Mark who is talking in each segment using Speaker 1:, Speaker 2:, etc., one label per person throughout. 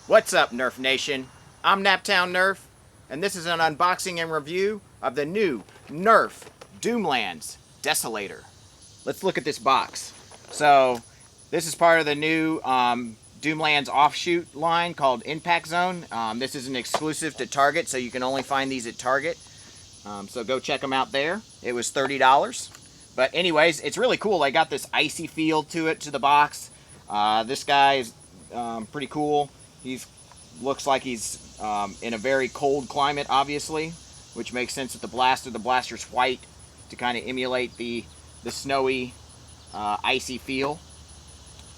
Speaker 1: What's up, Nerf Nation? I'm Naptown Nerf, and this is an unboxing and review of the new Nerf Doomlands Desolator. Let's look at this box. So, this is part of the new Doomlands offshoot line called Impact Zone. This is an exclusive to Target, so you can only find these at Target. So go check them out there. It was $30. But anyways, it's really cool. They got this icy feel to it, to the box. This guy is pretty cool. He looks like he's in a very cold climate, obviously, which makes sense with the blaster. The blaster's white to kind of emulate the snowy, icy feel.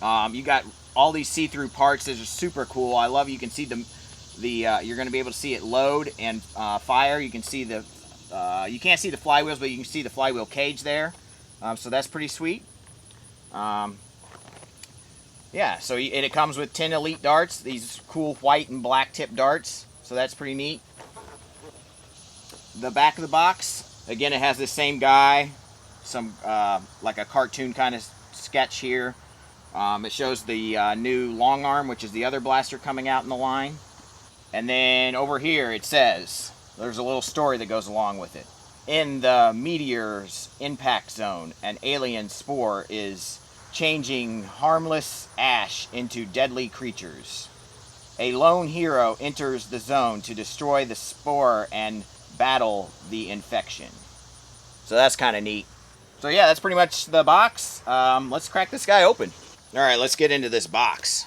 Speaker 1: You got all these see-through parts. These are super cool. I love you can see you're going to be able to see it load and fire. You can see you can't see the flywheels, but you can see the flywheel cage there. So that's pretty sweet. Yeah, so and it comes with 10 elite darts, these cool white and black tip darts, so that's pretty neat. The back of the box, again, it has the same guy, some like a cartoon kind of sketch here. It shows the new long arm, which is the other blaster coming out in the line. And then over here it says, there's a little story that goes along with it. In the meteor's impact zone, an alien spore is changing harmless ash into deadly creatures. A lone hero enters the zone to destroy the spore and battle the infection. So that's kind of neat. So yeah, that's pretty much the box. Let's crack this guy open. All right, let's get into this box.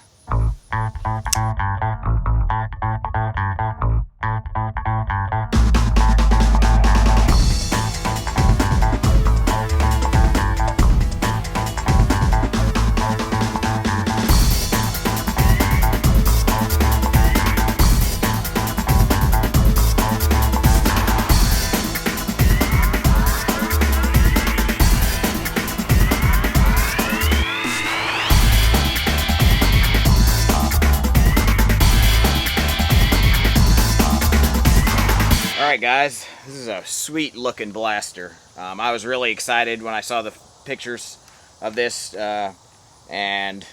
Speaker 1: Alright guys, this is a sweet looking blaster. I was really excited when I saw the pictures of this, and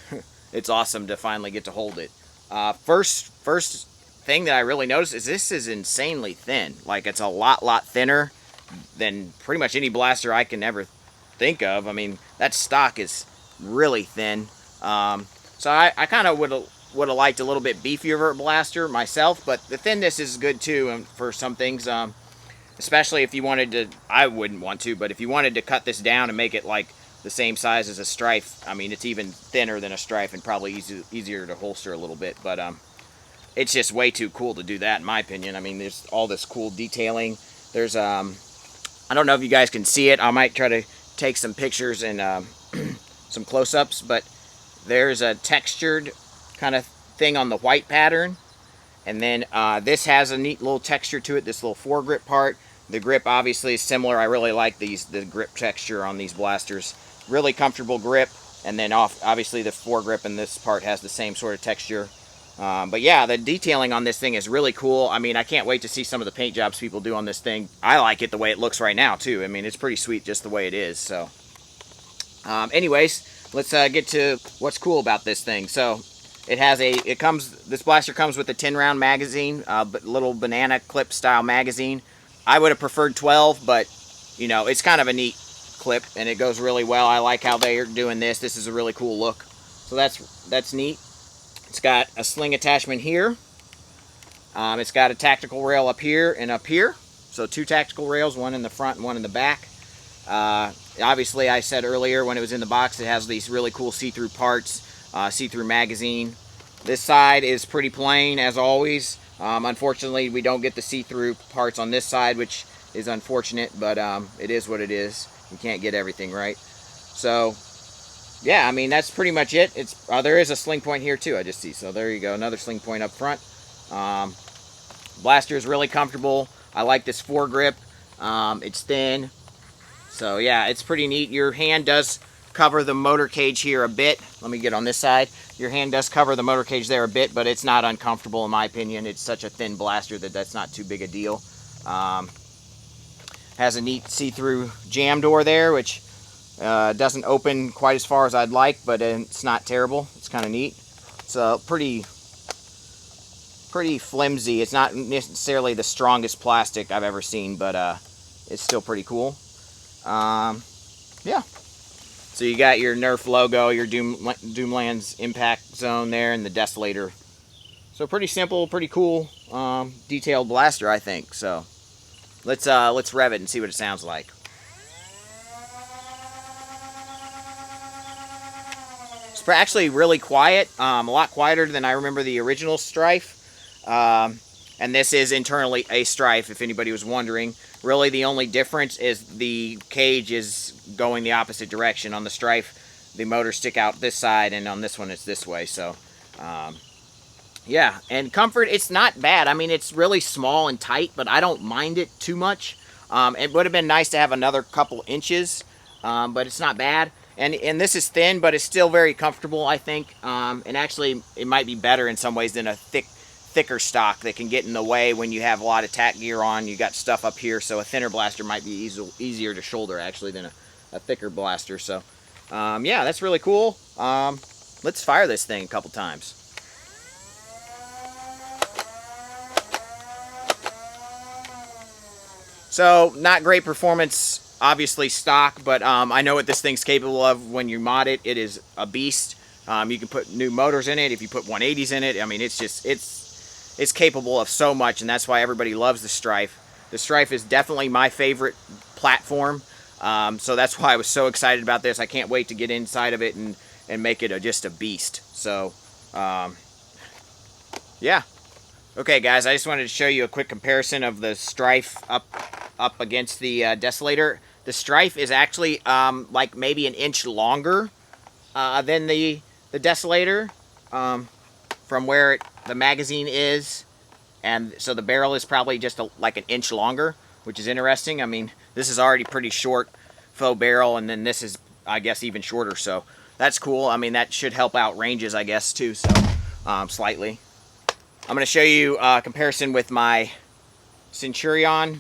Speaker 1: it's awesome to finally get to hold it. First thing that I really noticed is this is insanely thin. Like, it's a lot thinner than pretty much any blaster I can ever think of. I mean, that stock is really thin. So I kind of would have liked a little bit beefier blaster myself, but the thinness is good too for some things, especially if you wanted to. I wouldn't want to, but if you wanted to cut this down and make it like the same size as a Strife, I mean, it's even thinner than a Strife and probably easier to holster a little bit, but it's just way too cool to do that in my opinion. I mean, there's all this cool detailing. There's I don't know if you guys can see it. I might try to take some pictures and some close-ups, but there's a textured kind of thing on the white pattern, and then this has a neat little texture to it, this little foregrip part. The grip obviously is similar. I really like the grip texture on these blasters. Really comfortable grip, and then obviously the foregrip and this part has the same sort of texture. But yeah, the detailing on this thing is really cool. I mean, I can't wait to see some of the paint jobs people do on this thing. I like it the way it looks right now too. I mean, it's pretty sweet just the way it is. So anyways, let's get to what's cool about this thing. So this blaster comes with a 10-round magazine, little banana clip style magazine. I would have preferred 12, but you know, it's kind of a neat clip and it goes really well. I like how they are doing this. This is a really cool look. So that's neat. It's got a sling attachment here. It's got a tactical rail up here and up here. So 2 tactical rails, one in the front and one in the back. Obviously, I said earlier when it was in the box, it has these really cool see-through parts, see-through magazine. This side is pretty plain as always. Unfortunately, we don't get the see-through parts on this side, which is unfortunate, but it is what it is. You can't get everything right. So yeah, I mean, that's pretty much it. There is a sling point here too, I just see. So there you go, another sling point up front. Blaster is really comfortable. I like this foregrip. It's thin. So yeah, it's pretty neat. Your hand does cover the motor cage here a bit. Let me get on this side. Your hand does cover the motor cage there a bit, but it's not uncomfortable in my opinion. It's such a thin blaster that's not too big a deal. Has a neat see-through jam door there, which doesn't open quite as far as I'd like, but it's not terrible. It's kind of neat. It's a pretty pretty flimsy. It's not necessarily the strongest plastic I've ever seen, but it's still pretty cool. Yeah. So you got your Nerf logo, your Doomlands Impact Zone there, and the Desolator. So pretty simple, pretty cool, detailed blaster, I think. So let's rev it and see what it sounds like. It's actually really quiet, a lot quieter than I remember the original Strife. And this is internally a Strife, if anybody was wondering. Really, the only difference is the cage is going the opposite direction. On the Strife, the motors stick out this side, and on this one, it's this way. So, yeah. And comfort, it's not bad. I mean, it's really small and tight, but I don't mind it too much. It would have been nice to have another couple inches, but it's not bad. And this is thin, but it's still very comfortable, I think. And actually, it might be better in some ways than a thicker stock that can get in the way when you have a lot of tack gear on. You got stuff up here, so a thinner blaster might be easier to shoulder, actually, than a thicker blaster. So, yeah, that's really cool. Let's fire this thing a couple times. So, not great performance, obviously stock, but I know what this thing's capable of when you mod it. It is a beast. You can put new motors in it. If you put 180s in it, I mean, it's capable of so much, and that's why everybody loves the Strife. The Strife is definitely my favorite platform, so that's why I was so excited about this. I can't wait to get inside of it and make it just a beast. So, yeah. Okay, guys, I just wanted to show you a quick comparison of the Strife up against the Desolator. The Strife is actually like maybe an inch longer than the Desolator from where the magazine is, and so the barrel is probably just like an inch longer, which is interesting. I mean, this is already pretty short faux barrel, and then this is, I guess, even shorter, so that's cool. I mean, that should help out ranges, I guess, too, so slightly. I'm going to show you a comparison with my Centurion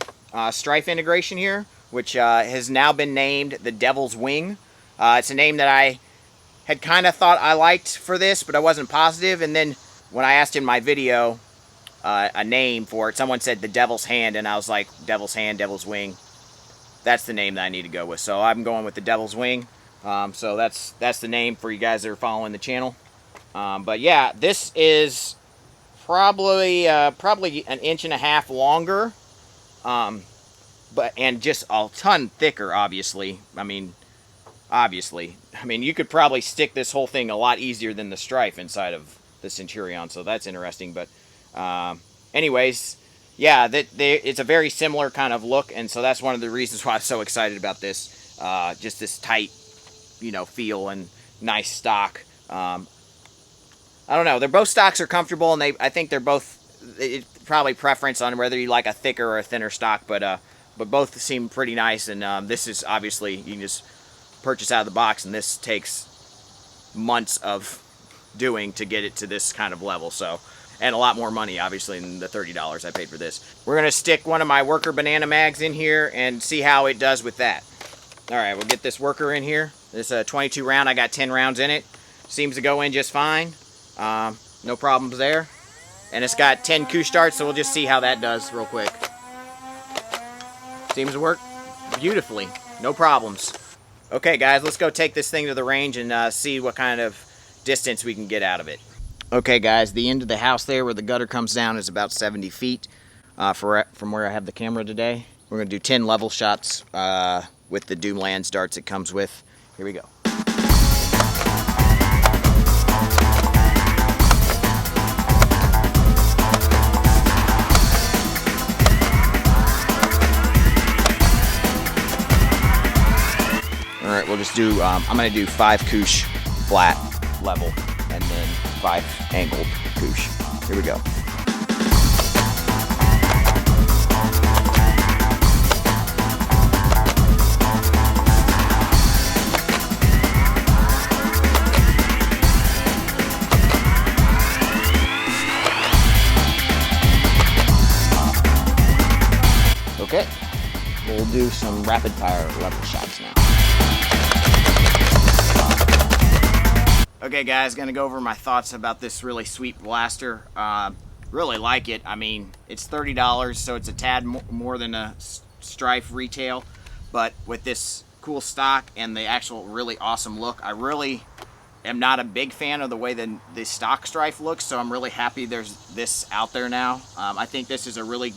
Speaker 1: Strife integration here, which has now been named the Devil's Wing. It's a name that I had kind of thought I liked for this, but I wasn't positive. And then when I asked in my video a name for it, someone said the Devil's Hand, and I was like, Devil's Hand, Devil's Wing. That's the name that I need to go with. So I'm going with the Devil's Wing. So that's the name for you guys that are following the channel. But yeah, this is probably an inch and a half longer, and just a ton thicker. Obviously, I mean, you could probably stick this whole thing a lot easier than the Strife inside of the Centurion, so that's interesting. But anyways, yeah, it's a very similar kind of look, and so that's one of the reasons why I'm so excited about this. Just this tight, feel and nice stock. I don't know. They're both stocks are comfortable, and I think they're both. It's probably preference on whether you like a thicker or a thinner stock, but both seem pretty nice. And this is obviously you can just purchase out of the box, and this takes months of doing to get it to this kind of level. So, and a lot more money, obviously, than the $30 I paid for this. We're gonna stick one of my worker banana mags in here and see how it does with that. All right, we'll get this worker in here. This 22 round. I got 10 rounds in it. Seems to go in just fine. No problems there. And it's got 10 coup starts, so we'll just see how that does real quick. Seems to work beautifully. No problems. Okay, guys, let's go take this thing to the range and see what kind of distance we can get out of it. Okay, guys, the end of the house there where the gutter comes down is about 70 feet from where I have the camera today. We're going to do 10 level shots with the Doomlands darts it comes with. Here we go. Alright, we'll just do, I'm going to do 5 couche flat level and then 5 angled couche. Here we go. Okay, we'll do some rapid fire level shots now. Okay guys, gonna go over my thoughts about this really sweet blaster. really like it. I mean, it's $30, so it's a tad more than a Strife retail, but with this cool stock and the actual really awesome look, I really am not a big fan of the way the stock Strife looks, so I'm really happy there's this out there now. I think this is a really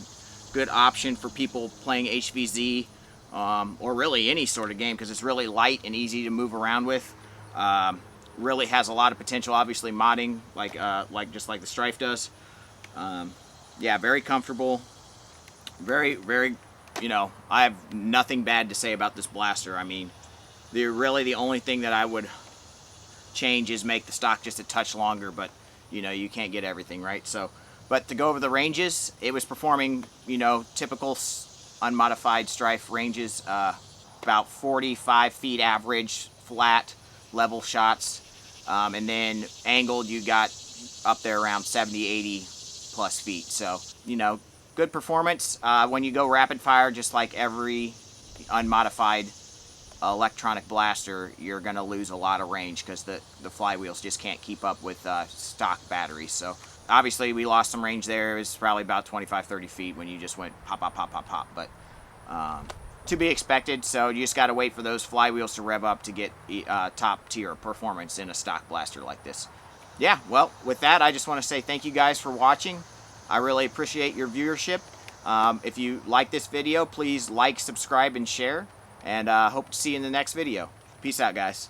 Speaker 1: good option for people playing HVZ, or really any sort of game, because it's really light and easy to move around with. Really has a lot of potential, obviously modding, just like the Strife does. Yeah, very comfortable, very, I have nothing bad to say about this blaster. I mean, the only thing that I would change is make the stock just a touch longer, but you can't get everything, right? So, but to go over the ranges, it was performing, typical unmodified Strife ranges, about 45 feet average, flat, level shots, and then angled, you got up there around 70, 80 plus feet. So, good performance. When you go rapid fire, just like every unmodified electronic blaster, you're going to lose a lot of range because the flywheels just can't keep up with stock batteries. So obviously we lost some range there. It was probably about 25-30 feet when you just went pop, pop, pop, pop, pop. But to be expected. So you just got to wait for those flywheels to rev up to get top tier performance in a stock blaster like this. Yeah, well, with that, I just want to say thank you guys for watching. I really appreciate your viewership. If you like this video, please like, subscribe, and share. And hope to see you in the next video. Peace out, guys.